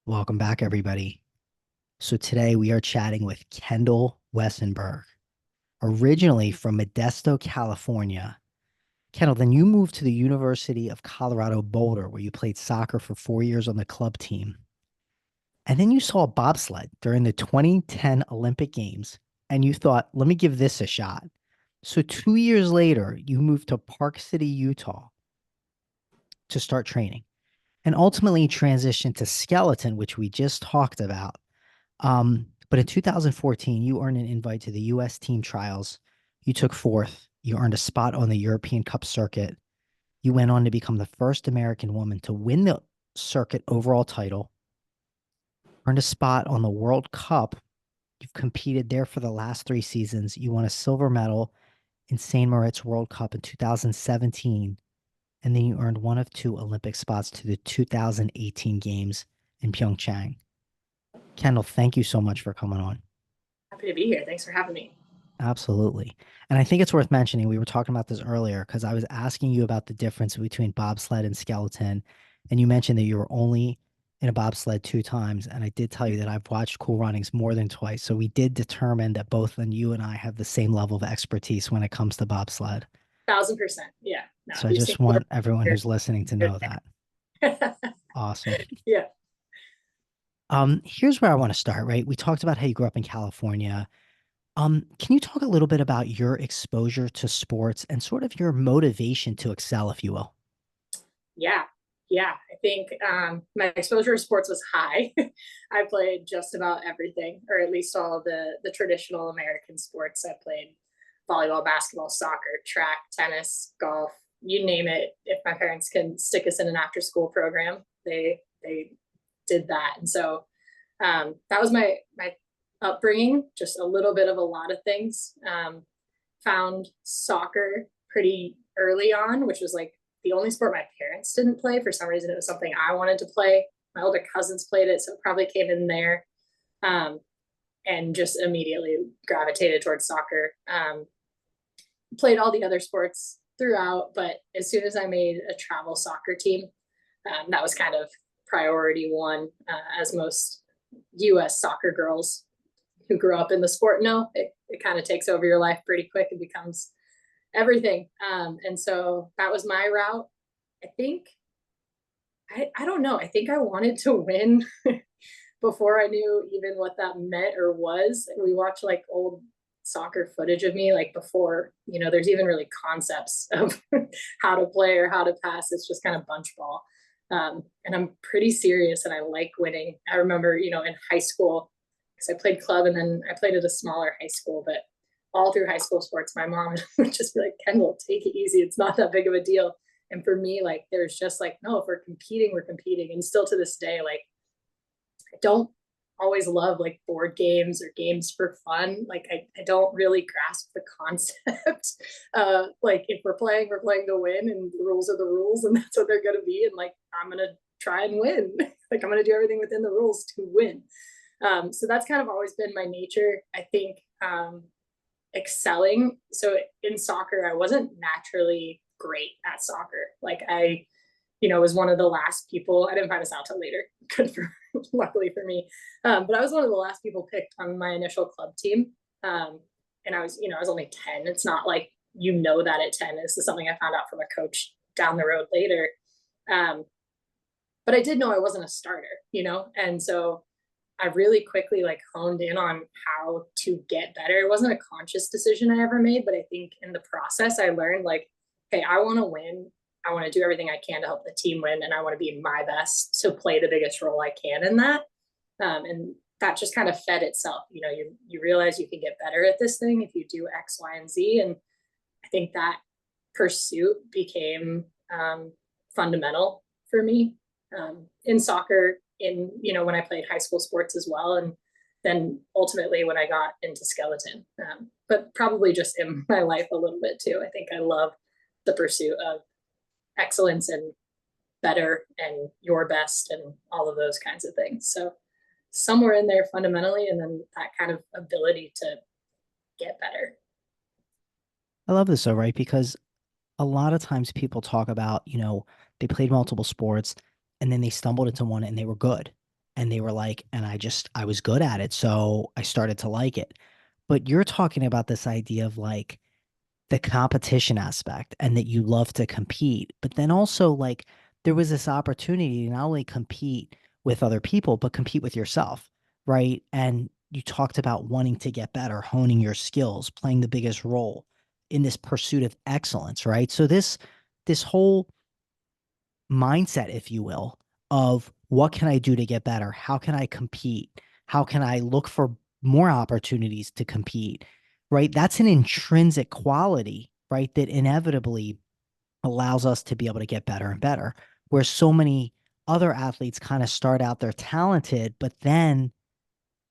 Welcome back, everybody. So today we are chatting with Kendall Wesenberg, originally from Modesto, California. Kendall, then you moved to the University of Colorado Boulder, where you played soccer for 4 years on the club team. And then you saw bobsled during the 2010 Olympic Games, and you thought, let me give this a shot. So 2 years later, you moved to Park City, Utah to start training and ultimately transitioned to skeleton, which we just talked about. But in 2014, you earned an invite to the U.S. team trials. You took fourth. You earned a spot on the European Cup circuit. You went on to become the first American woman to win the circuit overall title, earned a spot on the World Cup. You've competed there for the last 3 seasons. You won a silver medal in St. Moritz World Cup in 2017. And then you earned one of two Olympic spots to the 2018 Games in Pyeongchang. Kendall, thank you so much for coming on. Happy to be here. Thanks for having me. Absolutely. And I think it's worth mentioning, we were talking about this earlier because I was asking you about the difference between bobsled and skeleton. And you mentioned that you were only in a bobsled 2 times. And I did tell you that I've watched Cool Runnings more than twice. So we did determine that both you and I have the same level of expertise when it comes to bobsled. 1000%. Yeah. No, So I you've seen just want everyone who's listening to know that. it. Awesome. Yeah. Here's where I want to start, right? We talked about how you grew up in California. Can you talk a little bit about your exposure to sports and sort of your motivation to excel, if you will? Yeah. Yeah. I think my exposure to sports was high. I played just about everything, or at least all of the traditional American sports. I played volleyball, basketball, soccer, track, tennis, golf, you name it. If my parents can stick us in an after school program, they did that. And so that was my upbringing, just a little bit of a lot of things. Found soccer pretty early on, which was like the only sport my parents didn't play. For some reason, it was something I wanted to play. My older cousins played it, so it probably came in there. Um, and just immediately gravitated towards soccer. Played all the other sports throughout, but as soon as I made a travel soccer team, that was kind of priority one, as most U.S. soccer girls who grew up in the sport know. It kind of takes over your life pretty quick and becomes everything. And so that was my route. I think, I don't know, I think I wanted to win before I knew even what that meant or was. We watched like old soccer footage of me, like before, there's even really concepts of how to play or how to pass. It's just kind of bunch ball. And I'm pretty serious and I like winning. I remember, in high school, because I played club and then I played at a smaller high school, but all through high school sports, my mom would just be like, Kendall, take it easy. It's not that big of a deal. And for me, like, there's just like, no, if we're competing, we're competing. And still to this day, like, I don't always love like board games or games for fun. Like I don't really grasp the concept. Like if we're playing to win and the rules are the rules and that's what they're gonna be. And like I'm gonna try and win. Like I'm gonna do everything within the rules to win. So that's kind of always been my nature. I think excelling. So in soccer, I wasn't naturally great at soccer. Like I was one of the last people. I didn't find this out till later. Good for luckily for me. But I was one of the last people picked on my initial club team. And I was only 10. It's not like that at 10. This is something I found out from a coach down the road later. But I did know I wasn't a starter. And so I really quickly like honed in on how to get better. It wasn't a conscious decision I ever made, but I think in the process I learned like, hey, I want to win. I want to do everything I can to help the team win, and I want to be my best to play the biggest role I can in that. And that just kind of fed itself. You realize you can get better at this thing if you do X, Y, and Z. And I think that pursuit became fundamental for me in soccer, when I played high school sports as well, and then ultimately when I got into skeleton. But probably just in my life a little bit too. I think I love the pursuit of excellence and better and your best and all of those kinds of things. So somewhere in there fundamentally, and then that kind of ability to get better. I love this though, right? Because a lot of times people talk about, they played multiple sports and then they stumbled into one and they were good. And they were like, and I was good at it. So I started to like it. But you're talking about this idea of like the competition aspect and that you love to compete. But then also, like, there was this opportunity to not only compete with other people, but compete with yourself, right? And you talked about wanting to get better, honing your skills, playing the biggest role in this pursuit of excellence, right? So this whole mindset, if you will, of what can I do to get better? How can I compete? How can I look for more opportunities to compete? Right? That's an intrinsic quality, right? That inevitably allows us to be able to get better and better. Where so many other athletes kind of start out, they're talented, but then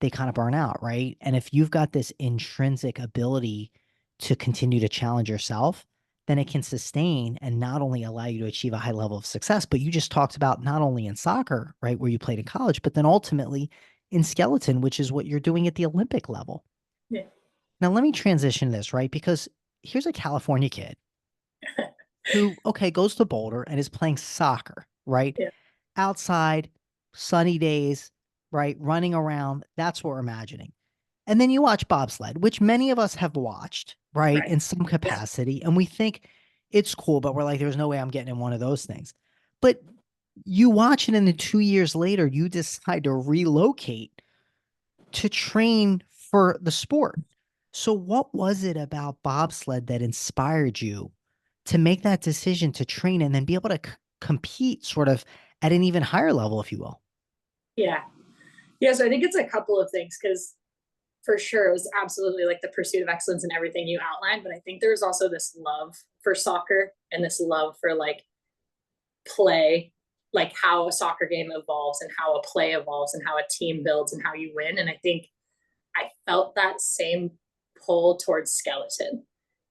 they kind of burn out, right? And if you've got this intrinsic ability to continue to challenge yourself, then it can sustain and not only allow you to achieve a high level of success, but you just talked about not only in soccer, right, where you played in college, but then ultimately in skeleton, which is what you're doing at the Olympic level. Yeah. Now, let me transition this, right? Because here's a California kid who, okay, goes to Boulder and is playing soccer, right? Yeah. Outside, sunny days, right? Running around. That's what we're imagining. And then you watch bobsled, which many of us have watched, right, Right. in some Yeah. capacity. And we think it's cool, but we're like, there's no way I'm getting in one of those things. But you watch it, and then 2 years later, you decide to relocate to train for the sport. So, what was it about bobsled that inspired you to make that decision to train and then be able to compete sort of at an even higher level, if you will? Yeah. Yeah. So I think it's a couple of things because for sure it was absolutely like the pursuit of excellence and everything you outlined. But I think there's also this love for soccer and this love for like play, like how a soccer game evolves and how a play evolves and how a team builds and how you win. And I think I felt that same pull towards skeleton.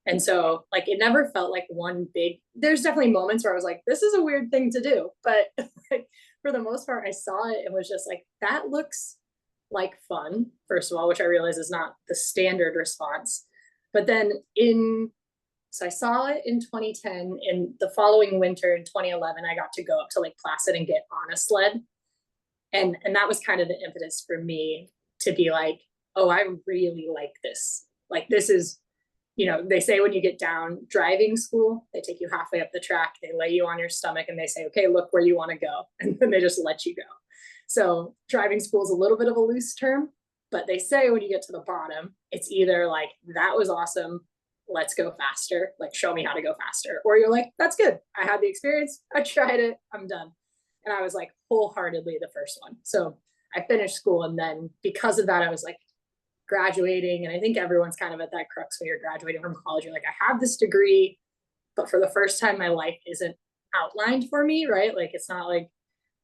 And so, like, it never felt like one big, there's definitely moments where I was like, this is a weird thing to do. But like, for the most part, I saw it and was just like, that looks like fun, first of all, which I realize is not the standard response. But then so I saw it in 2010. In the following winter in 2011, I got to go up to Lake Placid and get on a sled. And that was kind of the impetus for me to be like, oh, I really like this. Like, this is, they say when you get down driving school, they take you halfway up the track, they lay you on your stomach, and they say, okay, look where you want to go. And then they just let you go. So driving school is a little bit of a loose term, but they say when you get to the bottom, it's either like, that was awesome, let's go faster, like show me how to go faster. Or you're like, that's good, I had the experience, I tried it, I'm done. And I was like wholeheartedly the first one. So I finished school. And then because of that, I was like graduating. And I think everyone's kind of at that crux when you're graduating from college. You're like, I have this degree, but for the first time, my life isn't outlined for me, right? Like, it's not like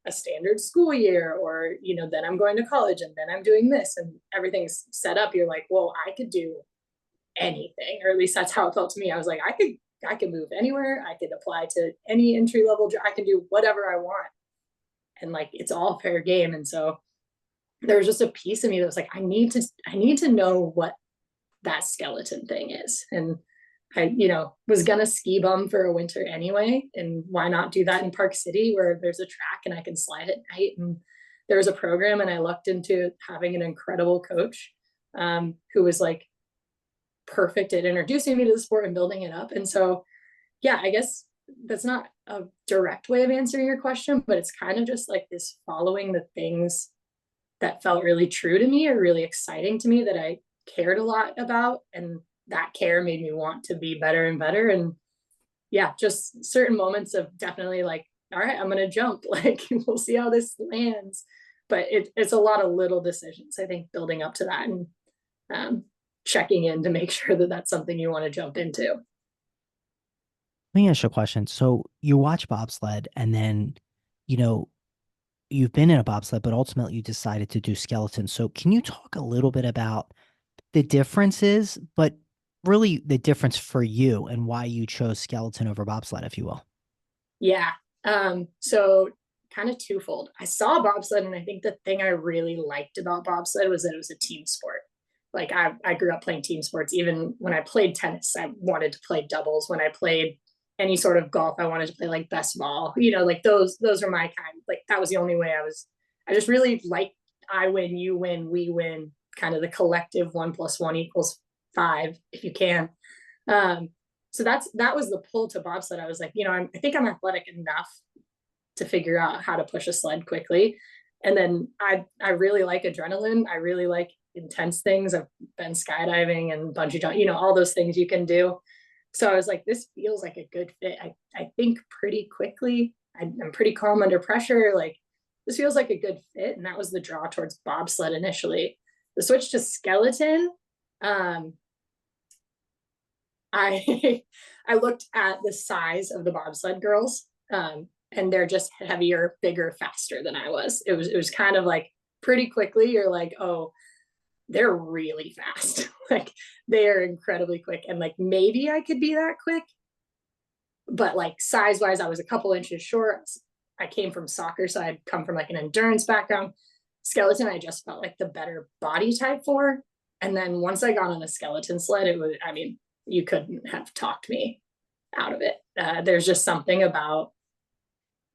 a standard school year or, then I'm going to college and then I'm doing this and everything's set up. You're like, well, I could do anything, or at least that's how it felt to me. I was like, I could move anywhere. I could apply to any entry level job. I can do whatever I want. And like, it's all fair game. And so there was just a piece of me that was like, I need to know what that skeleton thing is. And I, was gonna ski bum for a winter anyway. And why not do that in Park City where there's a track and I can slide at night? And there was a program, and I lucked into having an incredible coach who was like perfect at introducing me to the sport and building it up. And so, yeah, I guess that's not a direct way of answering your question, but it's kind of just like this following the things that felt really true to me or really exciting to me that I cared a lot about. And that care made me want to be better and better. And yeah, just certain moments of definitely like, all right, I'm going to jump. Like, we'll see how this lands. But it's a lot of little decisions, I think, building up to that and um, checking in to make sure that that's something you want to jump into. Let me ask you a question. So you watch bobsled and then, you know, you've been in a bobsled, but ultimately you decided to do skeleton. So can you talk a little bit about the differences, but really the difference for you and why you chose skeleton over bobsled, if you will? Yeah. So kind of twofold. I saw bobsled, and I think the thing I really liked about bobsled was that it was a team sport. Like, I grew up playing team sports. Even when I played tennis, I wanted to play doubles. When I played any sort of golf, I wanted to play like best ball. Like those are my kind. Like, that was the only way I was I just really like I win, you win, we win, kind of the collective 1 + 1 = 5 if you can. Um, so that was the pull to bobsled. I was like, I think I'm athletic enough to figure out how to push a sled quickly. And then I really like adrenaline. I really like intense things. I've been skydiving and bungee jumping, all those things you can do. So I was like, this feels like a good fit. I think pretty quickly. I'm pretty calm under pressure. Like, this feels like a good fit. And that was the draw towards bobsled initially. The switch to skeleton, um, I I looked at the size of the bobsled girls, and they're just heavier, bigger, faster than I was. It was kind of like pretty quickly. You're like, oh, they're really fast. Like, they are incredibly quick, and like maybe I could be that quick, but like size wise, I was a couple inches short. I came from soccer, so I'd come from like an endurance background. Skeleton, I just felt like the better body type for. And then once I got on a skeleton sled, it was, I mean, you couldn't have talked me out of it. There's just something about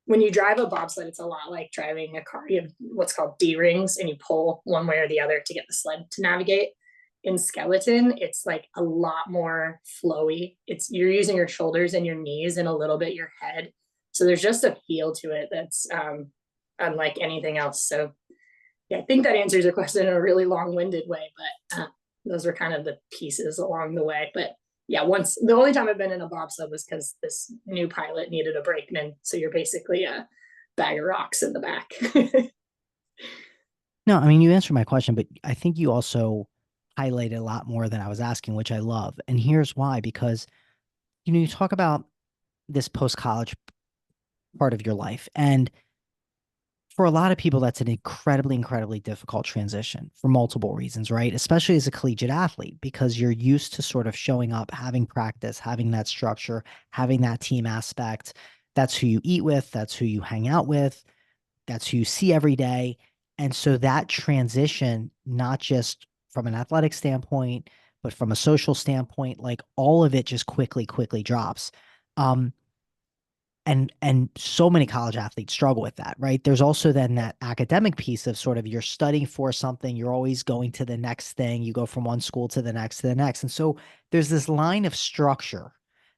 when you drive a bobsled, it's a lot like driving a car. You have what's called D rings, and you pull one way or the other to get the sled to navigate. In skeleton, it's like a lot more flowy. You're using your shoulders and your knees and a little bit your head. So there's just a feel to it that's unlike anything else. So yeah, I think that answers your question in a really long-winded way, but those are kind of the pieces along the way. But yeah, the only time I've been in a bobsled was because this new pilot needed a brakeman. So you're basically a bag of rocks in the back. No, I mean, you answered my question, but I think you also highlighted a lot more than I was asking, which I love. And here's why, because, you talk about this post-college part of your life. And for a lot of people, that's an incredibly, incredibly difficult transition for multiple reasons, right? Especially as a collegiate athlete, because you're used to sort of showing up, having practice, having that structure, having that team aspect. That's who you eat with, that's who you hang out with, that's who you see every day. And so that transition, not just from an athletic standpoint, but from a social standpoint, like all of it just quickly, quickly drops. Um, and so many college athletes struggle with that, right? There's also then that academic piece of sort of you're studying for something, you're always going to the next thing, you go from one school to the next to the next. And so there's this line of structure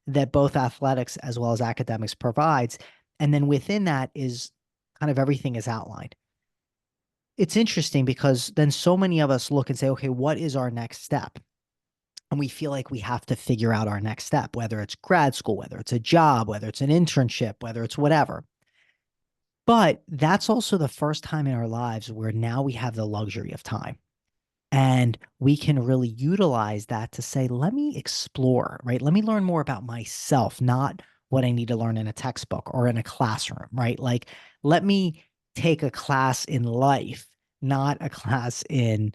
that both athletics as well as academics provides. And then within that is kind of everything is outlined. It's interesting because then so many of us look and say, okay, what is our next step? And we feel like we have to figure out our next step, whether it's grad school, whether it's a job, whether it's an internship, whether it's whatever. But that's also the first time in our lives where now we have the luxury of time. And we can really utilize that to say, let me explore, right? Let me learn more about myself, not what I need to learn in a textbook or in a classroom, right? Like, let me take a class in life, not a class in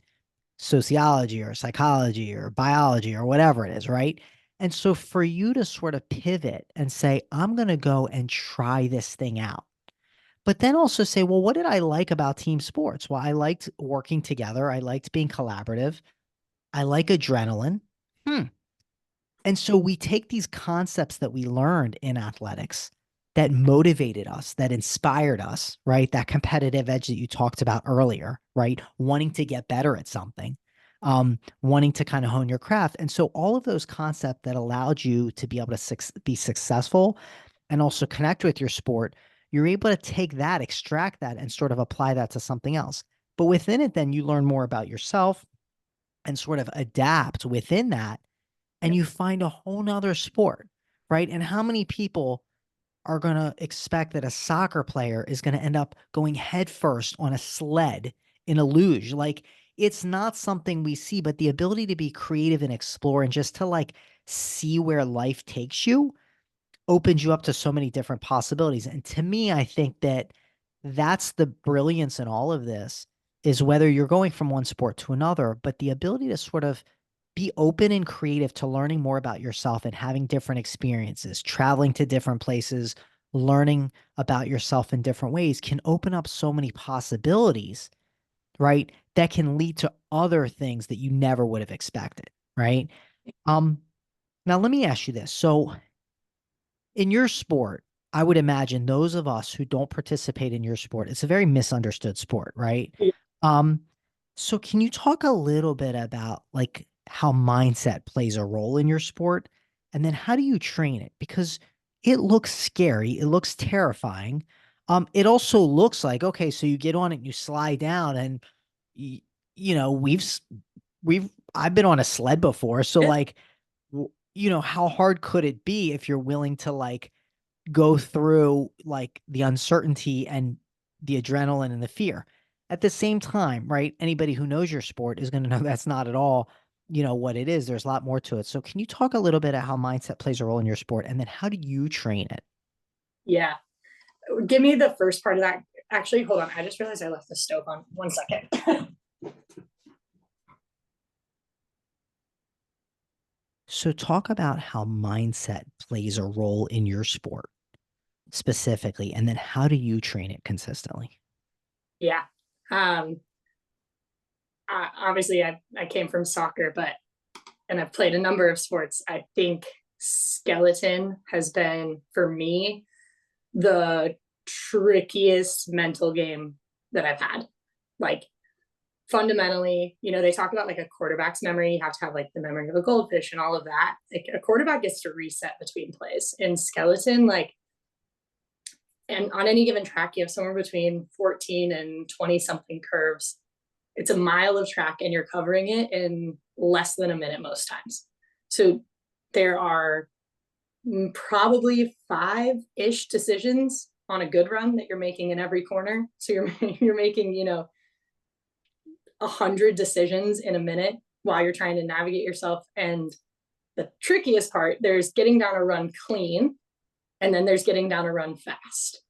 sociology or psychology or biology or whatever it is, right? And so for you to sort of pivot and say, I'm going to go and try this thing out, but then also say, well, what did I like about team sports? Well, I liked working together. I liked being collaborative. I like adrenaline. Hmm. And so we take these concepts that we learned in athletics that motivated us, that inspired us, right? That competitive edge that you talked about earlier, right? Wanting to get better at something, wanting to kind of hone your craft. And so all of those concepts that allowed you to be able to be successful and also connect with your sport, you're able to take that, extract that, and sort of apply that to something else. But within it, then you learn more about yourself and sort of adapt within that, and you find a whole nother sport, right? And how many people are going to expect that a soccer player is going to end up going headfirst on a sled in a luge? Like, it's not something we see, but the ability to be creative and explore and just to like see where life takes you opens you up to so many different possibilities. And to me, I think that that's the brilliance in all of this, is whether you're going from one sport to another, but the ability to sort of be open and creative to learning more about yourself and having different experiences, traveling to different places, learning about yourself in different ways can open up so many possibilities, right? That can lead to other things that you never would have expected, right? Um, Now let me ask you this. So in your sport, I would imagine those of us who don't participate in your sport, it's a very misunderstood sport, right? Um, so can you talk a little bit about like how mindset plays a role in your sport? And then how do you train it? Because it looks scary, it looks terrifying. It also looks like, okay, so you get on it and you slide down and y- you know, we've I've been on a sled before, so Yeah, like how hard could it be if you're willing to like go through like the uncertainty and the adrenaline and the fear. At the same time, right? Anybody who knows your sport is going to know that's not at all, what it is. There's a lot more to it. So can you talk a little bit about how mindset plays a role in your sport and then how do you train it? yeah. Give me the first part of that. Actually, hold on. I just realized I left the stove on. 1 second. So talk about how mindset plays a role in your sport specifically and then how do you train it consistently? Yeah. Um, Obviously, I came from soccer, and I've played a number of sports. I think skeleton has been, for me, the trickiest mental game that I've had. Like, fundamentally, they talk about like a quarterback's memory. You have to have like the memory of a goldfish and all of that. Like, a quarterback gets to reset between plays. In skeleton, like, and on any given track, you have somewhere between 14 and 20 something curves. It's a mile of track and you're covering it in less than a minute most times. So there are probably five-ish decisions on a good run that you're making in every corner. So you're making, 100 decisions in a minute while you're trying to navigate yourself. And the trickiest part, there's getting down a run clean, and then there's getting down a run fast.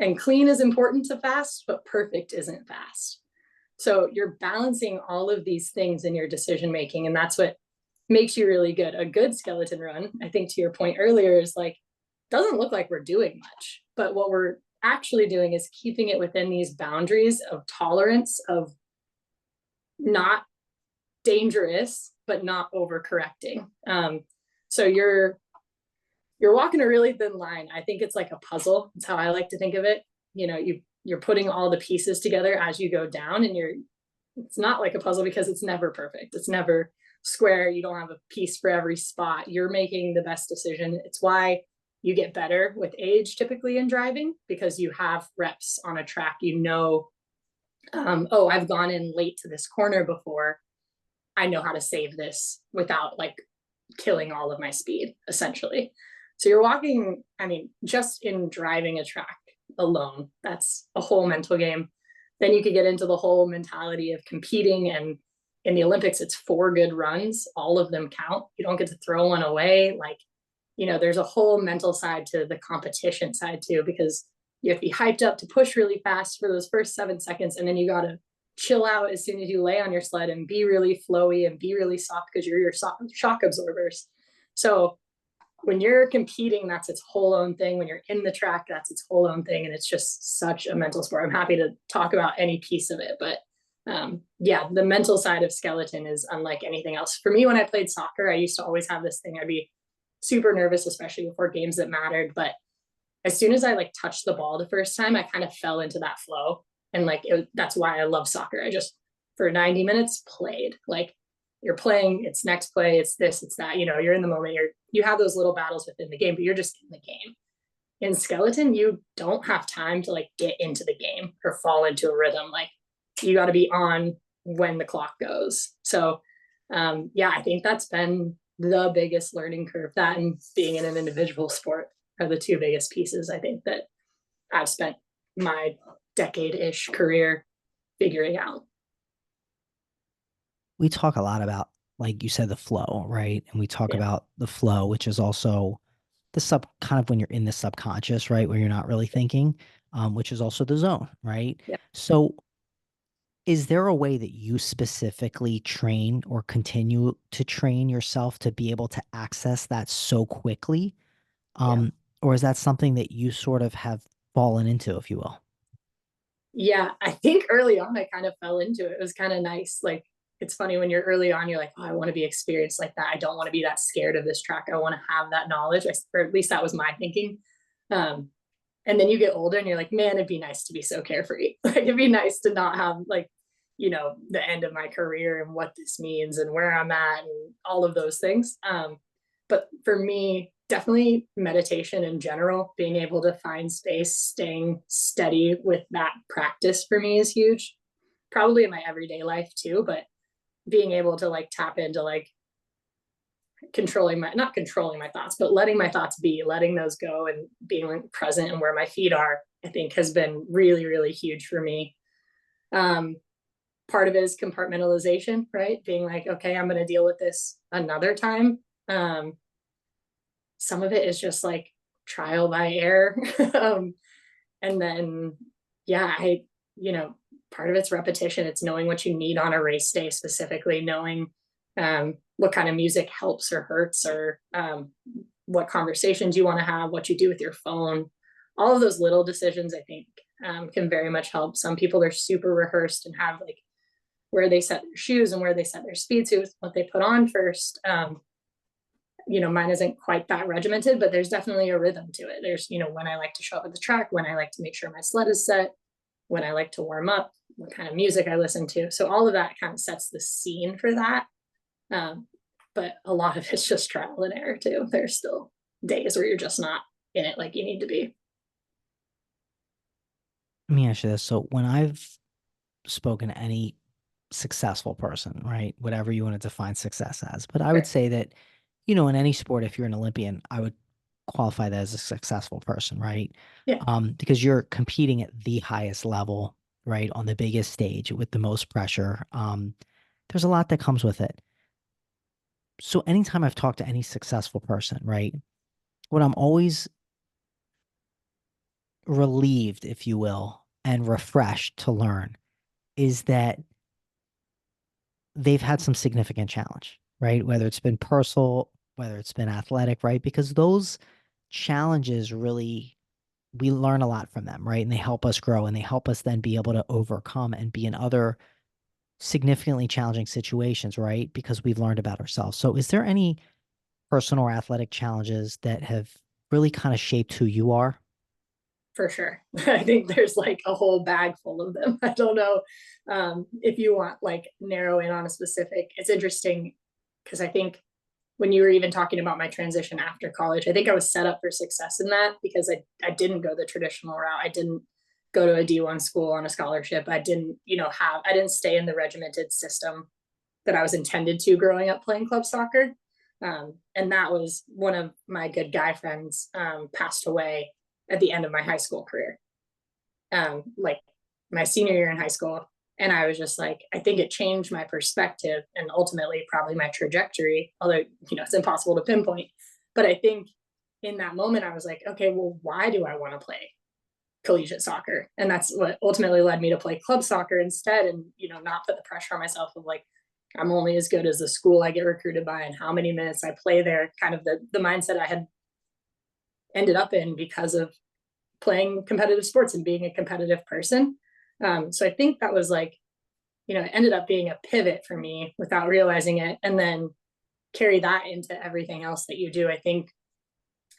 And clean is important to fast, but perfect isn't fast. So you're balancing all of these things in your decision making, and that's what makes you really good. A good skeleton run, I think to your point earlier, is like, doesn't look like we're doing much, but what we're actually doing is keeping it within these boundaries of tolerance, of not dangerous but not overcorrecting. So you're walking a really thin line. I think it's like a puzzle. That's how I like to think of it. You're putting all the pieces together as you go down, and it's not like a puzzle because it's never perfect. It's never square. You don't have a piece for every spot. You're making the best decision. It's why you get better with age typically in driving, because you have reps on a track. Oh, I've gone in late to this corner before. I know how to save this without like killing all of my speed, essentially. So you're walking, I mean, just in driving a track alone, that's a whole mental game. Then you could get into the whole mentality of competing. And in the Olympics, it's 4 good runs. All of them count. You don't get to throw one away. Like, there's a whole mental side to the competition side too, because you have to be hyped up to push really fast for those first 7 seconds. And then you got to chill out as soon as you lay on your sled and be really flowy and be really soft because you're your shock absorbers. So when you're competing, that's its whole own thing. When you're in the track, that's its whole own thing. And it's just such a mental sport. I'm happy to talk about any piece of it, but yeah, the mental side of skeleton is unlike anything else. For me, when I played soccer, I used to always have this thing. I'd be super nervous, especially before games that mattered. But as soon as I like touched the ball the first time, I kind of fell into that flow. And like, that's why I love soccer. I just, for 90 minutes, played. Like, you're playing, it's next play, it's this, it's that, you're in the moment, you have those little battles within the game, but you're just in the game. In skeleton, you don't have time to like get into the game or fall into a rhythm. Like, you got to be on when the clock goes. So yeah, I think that's been the biggest learning curve. That and being in an individual sport are the two biggest pieces, I think, that I've spent my decade-ish career figuring out. We talk a lot about, like you said, the flow, right? And we talk Yeah. about the flow, which is also the kind of when you're in the subconscious, right? Where you're not really thinking, which is also the zone, right? Yeah. So is there a way that you specifically train or continue to train yourself to be able to access that so quickly? Yeah. Um, or is that something that you sort of have fallen into, if you will? Yeah. I think early on, I kind of fell into it. It was kind of nice. Like, it's funny when you're early on, you're like, oh, I want to be experienced like that. I don't want to be that scared of this track. I want to have that knowledge, or at least that was my thinking. And then you get older and you're like, man, it'd be nice to be so carefree. Like it'd be nice to not have like, the end of my career and what this means and where I'm at and all of those things. But for me, definitely meditation in general, being able to find space, staying steady with that practice for me is huge. Probably in my everyday life too, but being able to like tap into like not controlling my thoughts, but letting my thoughts be, letting those go and being like present and where my feet are, I think has been really, really huge for me. Um, Part of it is compartmentalization, right? Being like, okay, I'm going to deal with this another time. Um, some of it is just like trial by error. And then, yeah, part of it's repetition. It's knowing what you need on a race day, specifically knowing what kind of music helps or hurts, or what conversations you want to have, what you do with your phone. All of those little decisions, I think, can very much help. Some people are super rehearsed and have like where they set their shoes and where they set their speed suits, what they put on first. Mine isn't quite that regimented, but there's definitely a rhythm to it. There's, when I like to show up at the track, when I like to make sure my sled is set, when I like to warm up, what kind of music I listen to. So all of that kind of sets the scene for that. But a lot of it's just trial and error too. There's still days where you're just not in it like you need to be. Let me ask you this. So when I've spoken to any successful person, right? Whatever you want to define success as. But I would Sure. say that, in any sport, if you're an Olympian, I would qualify that as a successful person, right? Yeah, Because you're competing at the highest level, right? On the biggest stage with the most pressure. There's a lot that comes with it. So anytime I've talked to any successful person, right? What I'm always relieved, if you will, and refreshed to learn is that they've had some significant challenge, right? Whether it's been personal, whether it's been athletic, right? Because those challenges really, we learn a lot from them, right? And they help us grow and they help us then be able to overcome and be in other significantly challenging situations, right? Because we've learned about ourselves. So, is there any personal or athletic challenges that have really kind of shaped who you are? for sure. I think there's like a whole bag full of them. I don't know if you want like narrow in on a specific. It's interesting because I think when you were even talking about my transition after college, I think I was set up for success in that because I didn't go the traditional route. I didn't go to a D1 school on a scholarship. I didn't, I didn't stay in the regimented system that I was intended to growing up playing club soccer. And that was one of my good guy friends passed away at the end of my high school career, like my senior year in high school. And I was just like, I think it changed my perspective and ultimately probably my trajectory, although, it's impossible to pinpoint. But I think in that moment, I was like, okay, well, why do I want to play collegiate soccer? And that's what ultimately led me to play club soccer instead and, not put the pressure on myself of like, I'm only as good as the school I get recruited by and how many minutes I play there, kind of the mindset I had ended up in because of playing competitive sports and being a competitive person. So I think that was like, it ended up being a pivot for me without realizing it. And then carry that into everything else that you do. I think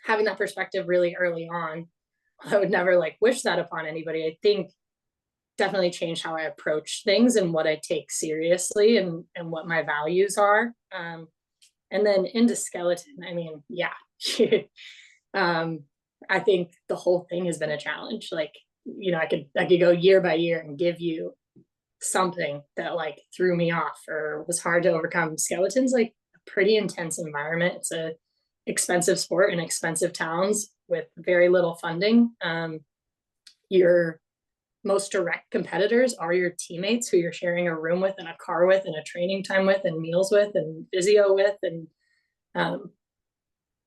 having that perspective really early on, I would never like wish that upon anybody. I think definitely changed how I approach things and what I take seriously and what my values are. And then into skeleton, I mean, yeah. um, I think the whole thing has been a challenge. Like, I could go year by year and give you something that like threw me off or was hard to overcome. Skeleton's like a pretty intense environment. It's a expensive sport in expensive towns with very little funding. Your most direct competitors are your teammates who you're sharing a room with and a car with and a training time with and meals with and physio with and um,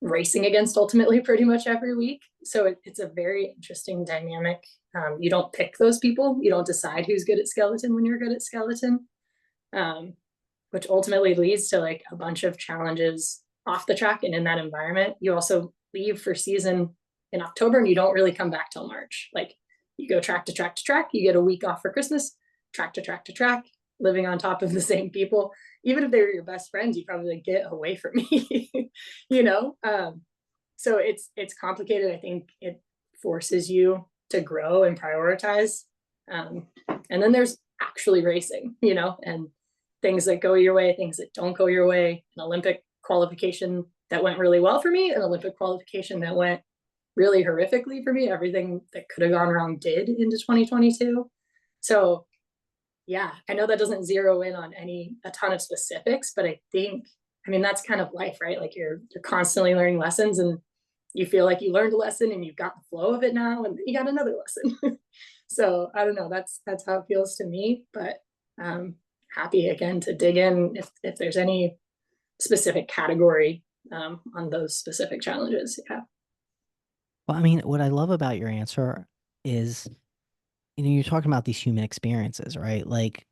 racing against ultimately pretty much every week. So it's a very interesting dynamic. You don't pick those people. You don't decide who's good at skeleton when you're good at skeleton, um, which ultimately leads to like a bunch of challenges off the track and in that environment. You also leave for season in October and you don't really come back till March. Like you go track to track to track, you get a week off for Christmas, track to track to track, living on top of the same people. Even if they were your best friends, you probably like, get away from me, you know? So it's complicated. I think it forces you to grow and prioritize. Um, and then there's actually racing, and things that go your way, things that don't go your way. An Olympic qualification that went really well for me, an Olympic qualification that went really horrifically for me. Everything that could have gone wrong did into 2022. So yeah, I know that doesn't zero in on a ton of specifics, but I mean, that's kind of life, right? Like you're constantly learning lessons, and you feel like you learned a lesson and you've got the flow of it now, and you got another lesson. So I don't know. That's how it feels to me. But happy again to dig in if there's any specific category on those specific challenges. Yeah. Well, I mean, what I love about your answer is, you're talking about these human experiences, right? Like,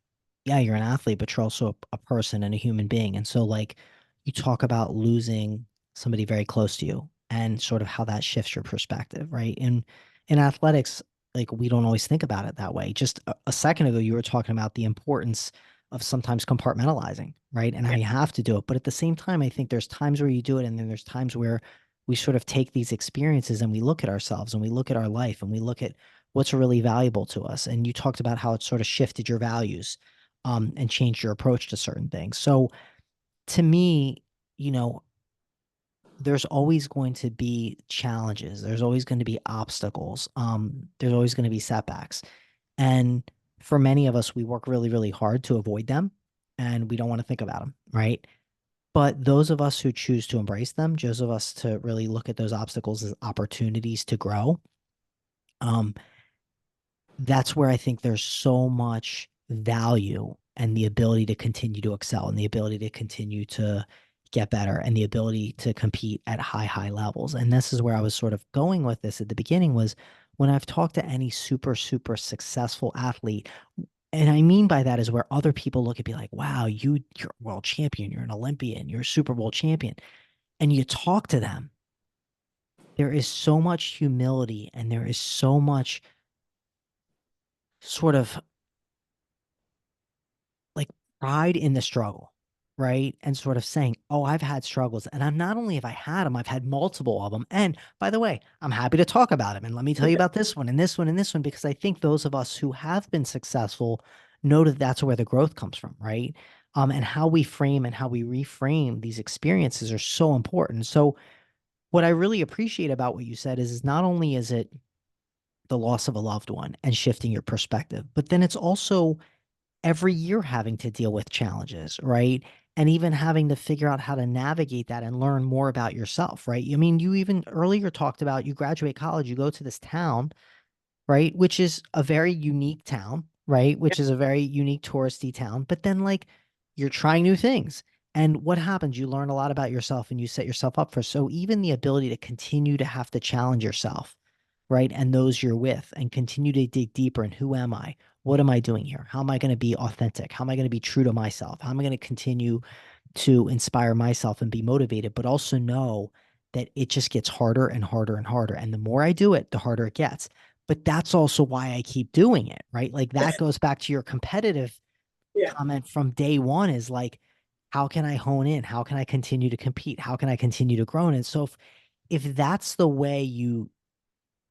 yeah, you're an athlete, but you're also a person and a human being. And so, like, you talk about losing somebody very close to you and sort of how that shifts your perspective, right? And in athletics, like, we don't always think about it that way. Just a second ago, you were talking about the importance of sometimes compartmentalizing, right? And how Yeah. you have to do it. But at the same time, I think there's times where you do it, and then there's times where we sort of take these experiences and we look at ourselves and we look at our life and we look at what's really valuable to us. And you talked about how it sort of shifted your values, and changed your approach to certain things. So to me, you know, there's always going to be challenges. There's always going to be obstacles. There's always going to be setbacks. And for many of us, we work really, really hard to avoid them and we don't want to think about them, right? But those of us who choose to embrace them, those of us to really look at those obstacles as opportunities to grow, um, that's where I think there's so much value and the ability to continue to excel and the ability to continue to get better and the ability to compete at high, high levels. And this is where I was sort of going with this at the beginning was when I've talked to any super, super successful athlete, and I mean by that is where other people look and be like, wow, you're a world champion, you're an Olympian, you're a Super Bowl champion. And you talk to them, there is so much humility and there is so much sort of like pride in the struggle, right? And sort of saying, oh, I've had struggles. And I'm not only have I had them, I've had multiple of them. And by the way, I'm happy to talk about them. And let me tell you about this one and this one and this one, because I think those of us who have been successful know that that's where the growth comes from, right? And how we frame and how we reframe these experiences are so important. So, what I really appreciate about what you said is not only is it the loss of a loved one and shifting your perspective, but then it's also every year having to deal with challenges, right? And even having to figure out how to navigate that and learn more about yourself, right? I mean, you even earlier talked about you graduate college, you go to this town, right? Which is a very unique town, right? Which is a very unique touristy town. But then, like, you're trying new things. And what happens? You learn a lot about yourself and you set yourself up for. So, even the ability to continue to have to challenge yourself, right? And those you're with, and continue to dig deeper in who am I? What am I doing here? How am I going to be authentic? How am I going to be true to myself? How am I going to continue to inspire myself and be motivated, but also know that it just gets harder and harder and harder. And the more I do it, the harder it gets. But that's also why I keep doing it, right? Like that goes back to your competitive Yeah. comment from day one is like, how can I hone in? How can I continue to compete? How can I continue to grow? And so if that's the way you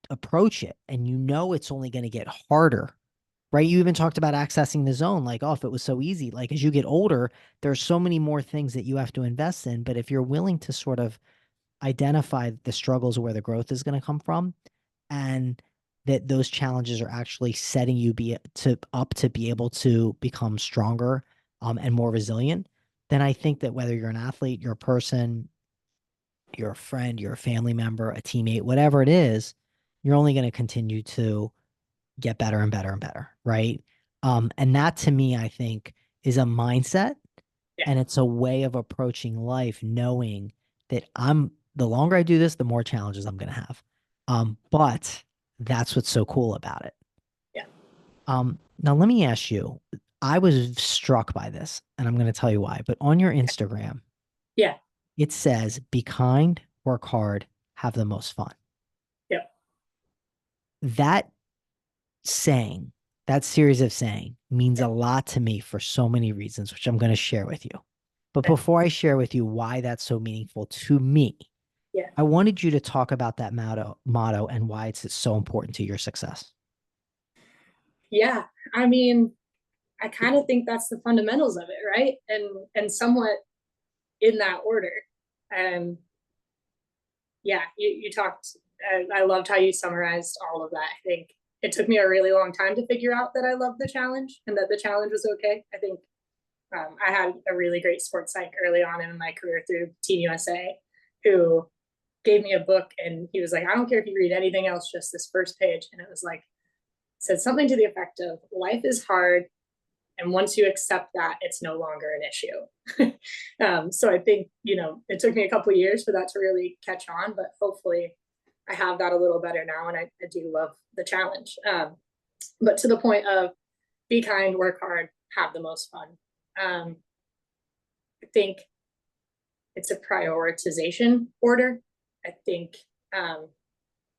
approach it and you know it's only going to get harder, right? You even talked about accessing the zone, like, oh, if it was so easy, like as you get older, there's so many more things that you have to invest in. But if you're willing to sort of identify the struggles where the growth is going to come from, and that those challenges are actually setting you up to be able to become stronger, and more resilient, then I think that whether you're an athlete, you're a person, you're a friend, you're a family member, a teammate, whatever it is, you're only going to continue to get better and better and better, right? And that to me, I think, is a mindset, Yeah. and it's a way of approaching life, knowing that the longer I do this, the more challenges I'm going to have. But that's what's so cool about it. Yeah. Now let me ask you, I was struck by this, and I'm going to tell you why, but on your Instagram, Yeah. it says, be kind, work hard, have the most fun. Yep. That saying, that series of saying means a lot to me for so many reasons, which I'm going to share with you. But before I share with you why that's so meaningful to me, Yeah. I wanted you to talk about that motto and why it's so important to your success. Yeah. I mean, I kind of think that's the fundamentals of it, right? And somewhat in that order. Um, yeah, you talked. I loved how you summarized all of that. I think it took me a really long time to figure out that I loved the challenge and that the challenge was okay. I think I had a really great sports psych early on in my career through Team USA, who gave me a book and he was like, I don't care if you read anything else, just this first page. And it was like, said something to the effect of life is hard. And once you accept that, it's no longer an issue. So I think, it took me a couple of years for that to really catch on, but hopefully I have that a little better now. And I do love the challenge. But to the point of be kind, work hard, have the most fun. I think it's a prioritization order. I think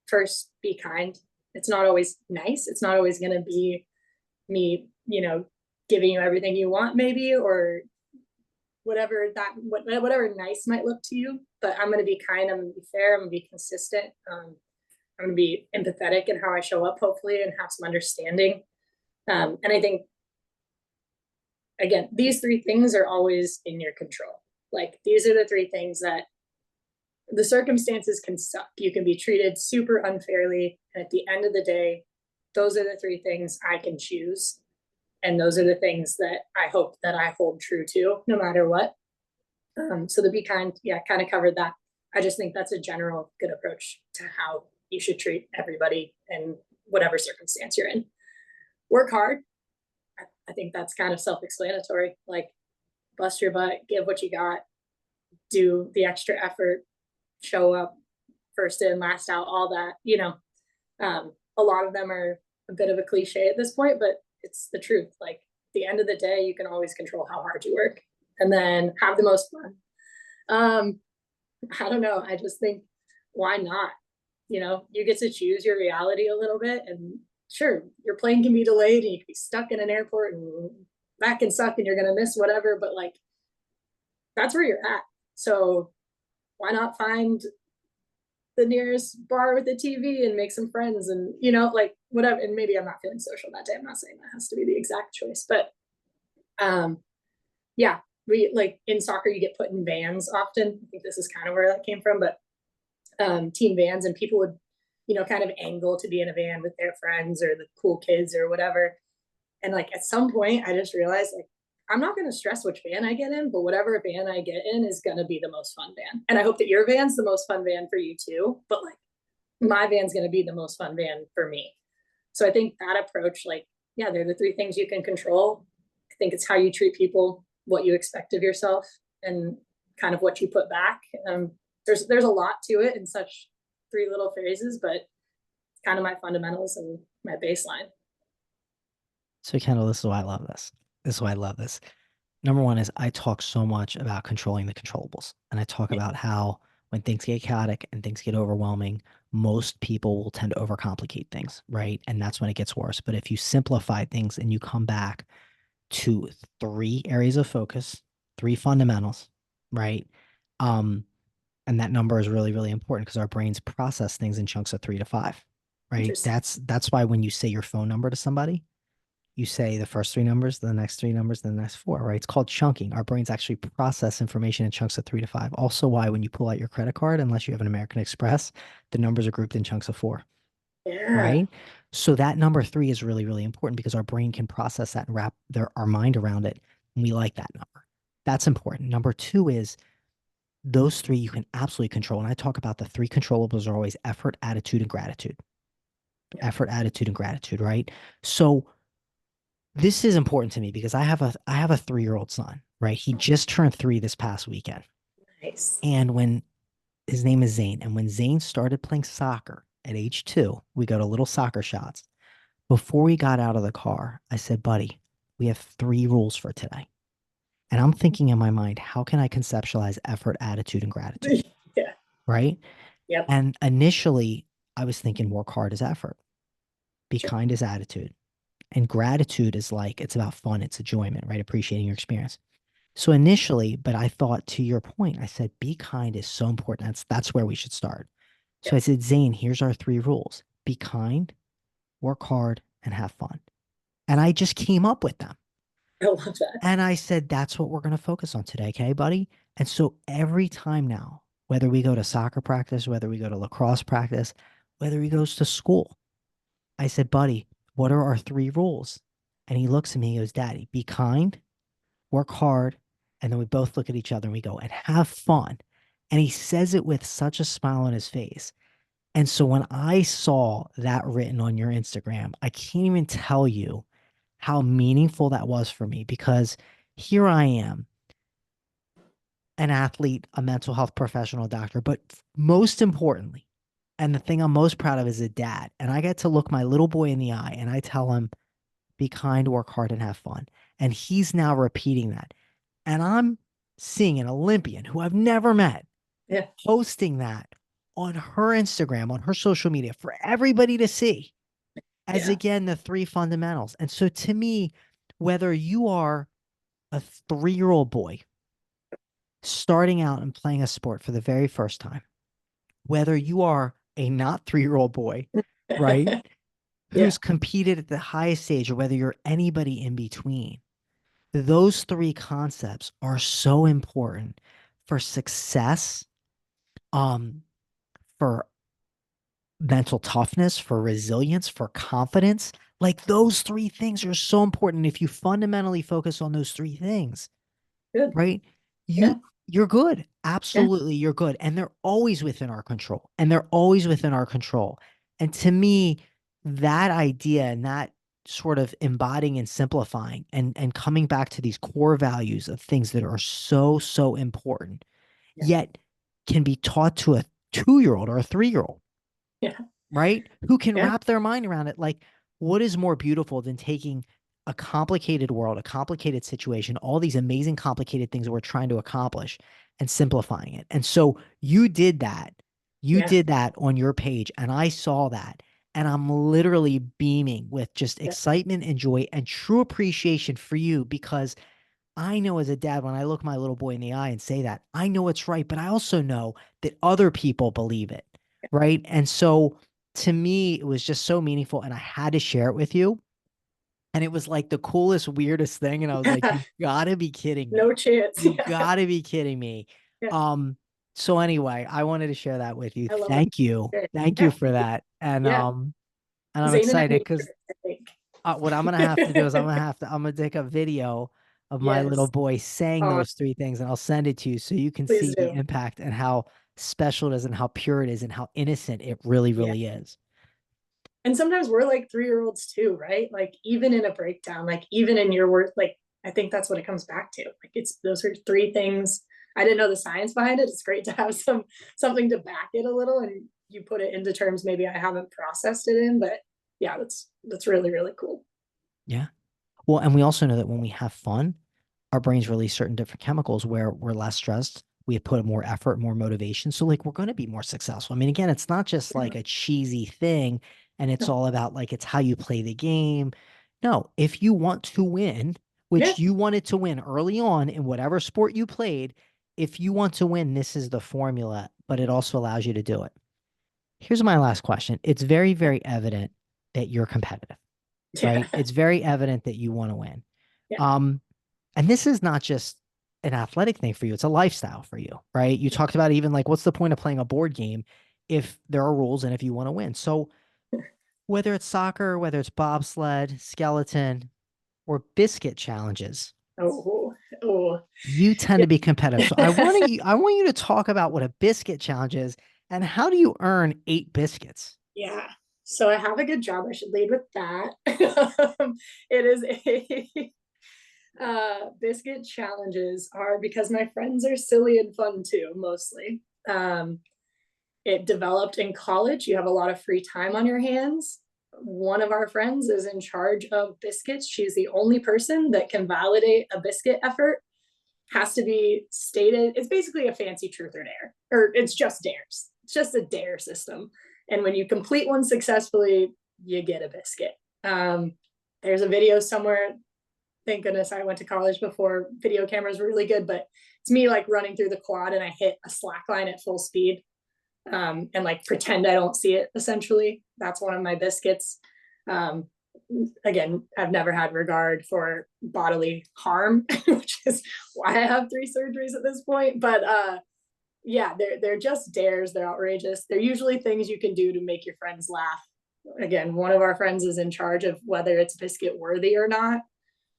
first, be kind. It's not always nice. It's not always going to be me, giving you everything you want, maybe, or whatever nice might look to you. But I'm going to be kind. I'm going to be fair. I'm going to be consistent. I'm going to be empathetic in how I show up, hopefully, and have some understanding. And I think, again, these three things are always in your control. Like, these are the three things that the circumstances can suck. You can be treated super unfairly. And at the end of the day, those are the three things I can choose. And those are the things that I hope that I hold true to no matter what. So the be kind, yeah, kind of covered that. I just think that's a general good approach to how you should treat everybody in whatever circumstance you're in. Work hard. I think that's kind of self-explanatory. Like, bust your butt, give what you got, do the extra effort, show up first in, last out, all that. A lot of them are a bit of a cliche at this point, but it's the truth. Like, at the end of the day, you can always control how hard you work and then have the most fun. I don't know. I just think, why not? You get to choose your reality a little bit. And sure, your plane can be delayed and you can be stuck in an airport and that can suck and you're going to miss whatever. But like, that's where you're at. So why not find the nearest bar with a TV and make some friends and, like whatever. And maybe I'm not feeling social that day. I'm not saying that has to be the exact choice, but yeah, we like in soccer, you get put in vans often. I think this is kind of where that came from, but team vans, and people would, kind of angle to be in a van with their friends or the cool kids or whatever. And like at some point, I just realized like I'm not going to stress which van I get in, but whatever van I get in is going to be the most fun van. And I hope that your van's the most fun van for you too. But like my van's going to be the most fun van for me. So I think that approach, like, yeah, they're the three things you can control. I think it's how you treat people, what you expect of yourself, and kind of what you put back. There's a lot to it in such three little phrases, but it's kind of my fundamentals and my baseline. So, Kendall, this is why I love this. This is why I love this. Number one is I talk so much about controlling the controllables. And I talk about how when things get chaotic and things get overwhelming, most people will tend to overcomplicate things, right? And that's when it gets worse. But if you simplify things and you come back to three areas of focus, three fundamentals, right? Um, and that number is really, really important because our brains process things in chunks of 3 to 5, right? Interesting. That's why when you say your phone number to somebody, you say the first three numbers, the next three numbers, then the next four, right? It's called chunking. Our brains actually process information in chunks of 3 to 5. Also, why when you pull out your credit card, unless you have an American Express, the numbers are grouped in chunks of 4, Yeah. right? So that number 3 is really, really important because our brain can process that and wrap our mind around it. And we like that number. That's important. Number 2 is those three you can absolutely control. And I talk about the three controllables are always effort, attitude, and gratitude. Yeah. Effort, attitude, and gratitude, right? So this is important to me because I have a 3-year-old son, right? He just turned 3 this past weekend. Nice. And when his name is Zane, and when Zane started playing soccer at age 2, we go to little soccer shots. Before we got out of the car, I said, buddy, we have 3 rules for today. And I'm thinking in my mind, how can I conceptualize effort, attitude, and gratitude? Yeah. Right. Yep. And initially, I was thinking work hard is effort, be Sure. kind is attitude. And gratitude is like, it's about fun, it's enjoyment, right? Appreciating your experience. So initially, but I thought to your point, I said, be kind is so important. That's where we should start. So I Yes. said, Zane, here's our three rules. Be kind, work hard, and have fun. And I just came up with them. I love that. And I said, that's what we're going to focus on today. Okay, buddy. And so every time now, whether we go to soccer practice, whether we go to lacrosse practice, whether he goes to school, I said, buddy, what are our three rules? And he looks at me and goes, Daddy, be kind, work hard. And then we both look at each other and we go, and have fun. And he says it with such a smile on his face. And so when I saw that written on your Instagram, I can't even tell you how meaningful that was for me because here I am, an athlete, a mental health professional, doctor, but most importantly, and the thing I'm most proud of is a dad. And I get to look my little boy in the eye and I tell him, be kind, work hard, and have fun. And he's now repeating that. And I'm seeing an Olympian who I've never met Yeah. posting that on her Instagram, on her social media for everybody to see as Yeah. again the three fundamentals. And so to me, whether you are a 3 year old boy starting out and playing a sport for the very first time, whether you are a not 3 year old boy, right, Yeah. who's competed at the highest stage, or whether you're anybody in between, those three concepts are so important for success, um, for mental toughness, for resilience, for confidence. Like those three things are so important. If you fundamentally focus on those three things, Good. right? Yeah. You're good. Yeah. Absolutely, you're good. And they're always within our control. And they're always within our control. And to me, that idea and that sort of embodying and simplifying and coming back to these core values of things that are so, so important, Yeah. yet can be taught to a 2 year old or a 3 year old, Yeah. right? Who can Yeah. wrap their mind around it. Like, what is more beautiful than taking a complicated world, a complicated situation, all these amazing, complicated things that we're trying to accomplish and simplifying it? And so you did that. You Yeah. did that on your page, and I saw that. And I'm literally beaming with just Yeah. excitement and joy and true appreciation for you because I know as a dad, when I look my little boy in the eye and say that, I know it's right, but I also know that other people believe it. Right. And so to me, it was just so meaningful. And I had to share it with you. And it was like the coolest, weirdest thing. And I was like, Yeah. you gotta be kidding No me. chance. You Yeah. gotta be kidding me. Yeah. Um, so anyway, I wanted to share that with you. I love it. Thank you. Great. Thank you Yeah. for that. Yeah. And I'm Zane and I excited need because to, I think. what I'm gonna have to do is I'm gonna take a video of my little Yes. boy saying Oh, those three things, and I'll send it to you so you can please see the do. impact and how special it is and how pure it is and how innocent it really, Yeah. really is. And sometimes we're like 3-year-olds too, right? Like even in a breakdown, like even in your work, like I think that's what it comes back to. Like it's those are three things. I didn't know the science behind it. It's great to have something to back it a little and you put it into terms maybe I haven't processed it in, but yeah, that's really, really cool. Yeah. Well, and we also know that when we have fun, our brains release certain different chemicals where we're less stressed. We put more effort, more motivation. So, like, we're going to be more successful. I mean, again, it's not just Yeah. like a cheesy thing and it's No. all about like it's how you play the game. No, if you want to win, Yeah. which you wanted to win early on in whatever sport you played, if you want to win, this is the formula, but it also allows you to do it. Here's my last question. It's very, very evident that you're competitive, Yeah. right? It's very evident that you want to win. Yeah. Um, and this is not just an athletic thing for you, it's a lifestyle for you, right? You talked about even like what's the point of playing a board game if there are rules and if you want to win. So whether it's soccer, whether it's bobsled, skeleton, or biscuit challenges, Oh, oh, you tend yeah. to be competitive. So I want you to talk about what a biscuit challenge is and how do you earn 8 biscuits? Yeah. So I have a good job. I should lead with that. It is a biscuit challenges are because my friends are silly and fun too, mostly. It developed in college. You have a lot of free time on your hands. One of our friends is in charge of biscuits. She's the only person that can validate a biscuit effort. Has to be stated. It's basically a fancy truth or dare, or it's just dares. It's just a dare system. And when you complete one successfully, you get a biscuit. There's a video somewhere. thank goodness I went to college before video cameras were really good. But it's me like running through the quad and I hit a slack line at full speed, and like pretend I don't see it. Essentially, that's one of my biscuits. Um, Again, I've never had regard for bodily harm, which is why I have 3 surgeries at this point. But yeah, they're just dares. They're outrageous. They're usually things you can do to make your friends laugh. Again, one of our friends is in charge of whether it's biscuit worthy or not.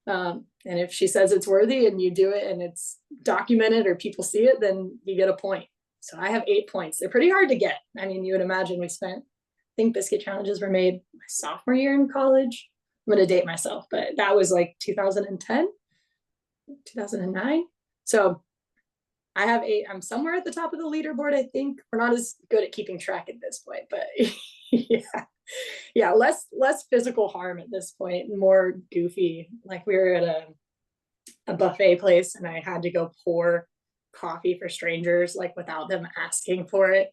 And if she says it's worthy and you do it and it's documented or people see it, then you get a point. So I have 8 points. They're pretty hard to get. I mean, you would imagine I think biscuit challenges were made my sophomore year in college. I'm going to date myself, but that was like 2010, 2009. So I have 8. I'm somewhere at the top of the leaderboard. I think we're not as good at keeping track at this point, but yeah, yeah, less physical harm at this point, more goofy. Like we were at a buffet place, and I had to go pour coffee for strangers, like without them asking for it,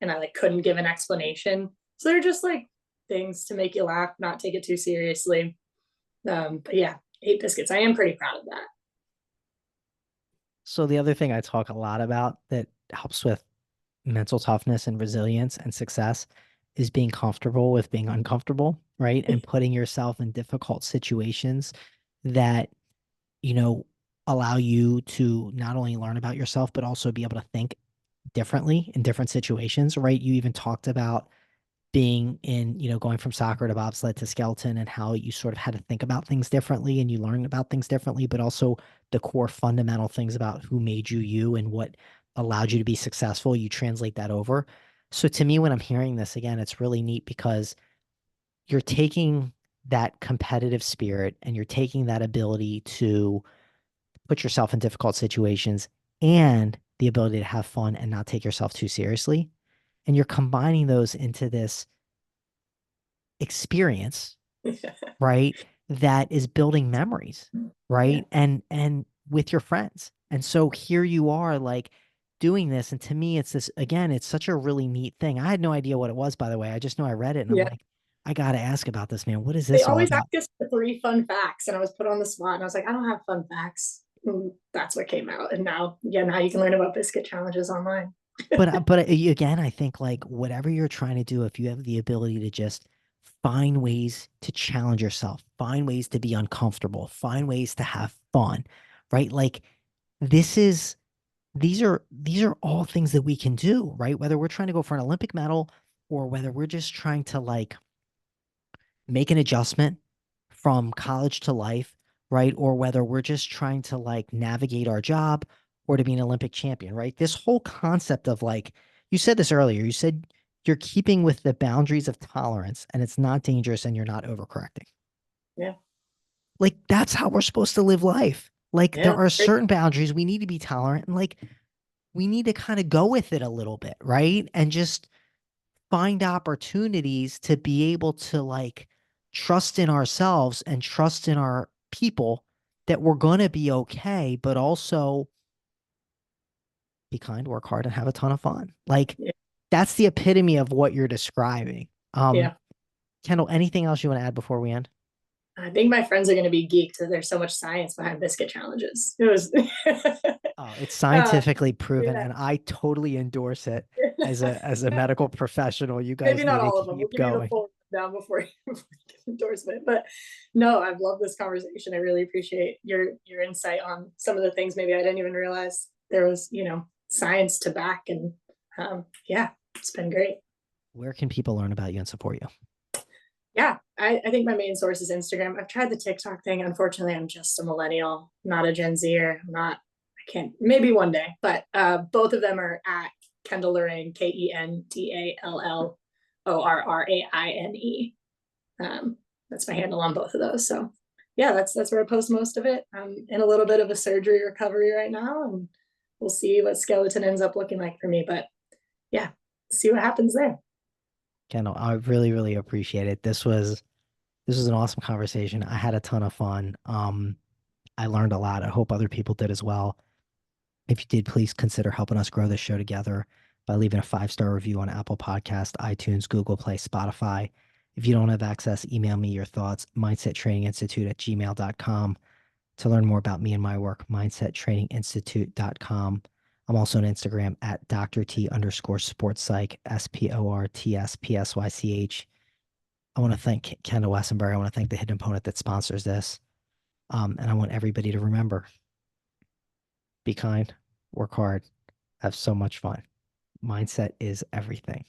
and I like couldn't give an explanation. So they're just like things to make you laugh, not take it too seriously. But yeah, 8 biscuits. I am pretty proud of that. So the other thing I talk a lot about that helps with mental toughness and resilience and success is being comfortable with being uncomfortable, right? And putting yourself in difficult situations that, you know, allow you to not only learn about yourself, but also be able to think differently in different situations, right? You even talked about being in, going from soccer to bobsled to skeleton and how you sort of had to think about things differently and you learn about things differently, but also the core fundamental things about who made you you and what allowed you to be successful. You translate that over. So to me, when I'm hearing this again, it's really neat because you're taking that competitive spirit and you're taking that ability to put yourself in difficult situations and the ability to have fun and not take yourself too seriously. And you're combining those into this experience, right? That is building memories, Yeah, right? And with your friends. And so here you are like doing this. And to me, it's this again, it's such a really neat thing. I had no idea what it was, by the way. I just know I read it and I'm yeah. like, I gotta ask about this, man. What is They this all always ask about? us for 3 fun facts, and I was put on the spot, and I was like, I don't have fun facts. And that's what came out, and now, yeah, now you can learn about biscuit challenges online. But again, I think like whatever you're trying to do, if you have the ability to just find ways to challenge yourself, find ways to be uncomfortable, find ways to have fun, right? Like this is these are all things that we can do, right? Whether we're trying to go for an Olympic medal or whether we're just trying to like make an adjustment from college to life, right? Or whether we're just trying to like navigate our job or to be an Olympic champion, right? This whole concept of like, you said this earlier, you said you're keeping with the boundaries of tolerance and it's not dangerous and you're not overcorrecting. Yeah, Like, that's how we're supposed to live life. Like, there yeah, are certain boundaries we need to be tolerant and like, we need to kind of go with it a little bit, right? And just find opportunities to be able to like trust in ourselves and trust in our people that we're going to be okay, but also be kind, work hard, and have a ton of fun. Like yeah, that's the epitome of what you're describing. yeah. Kendall, anything else you want to add before we end? I think my friends are going to be geeked that there's so much science behind biscuit challenges. It was, Oh, it's uh, scientifically proven, yeah. and I totally endorse it as a medical professional. You Maybe guys need not to all of them. We'll keep give you the going. full down before before you get endorsement. But no, I've loved this conversation. I really appreciate your insight on some of the things maybe I didn't even realize there was, science to back. And yeah, it's been great. Where can people learn about you and support you? Yeah, I think my main source is Instagram. I've tried the TikTok thing. Unfortunately, I'm just a millennial, not a Gen Zer. I can't, maybe one day, but both of them are at Kendall Lorraine, KendallOrraine. That's my handle on both of those. So yeah, that's where I post most of it. I'm in a little bit of a surgery recovery right now, and we'll see what skeleton ends up looking like for me. But yeah, see what happens there. Kendall, I really, really appreciate it. This was an awesome conversation. I had a ton of fun. I learned a lot. I hope other people did as well. If you did, please consider helping us grow this show together by leaving a 5-star review on Apple Podcast, iTunes, Google Play, Spotify. If you don't have access, email me your thoughts, mindsettraininginstitute@gmail.com. to learn more about me and my work, mindsettraininginstitute.com. I'm also on Instagram at Dr. T underscore sports psych, SPORTSPSYCH. I want to thank Kendall Wesenberg. I want to thank the hidden opponent that sponsors this. And I want everybody to remember, be kind, work hard, have so much fun. Mindset is everything.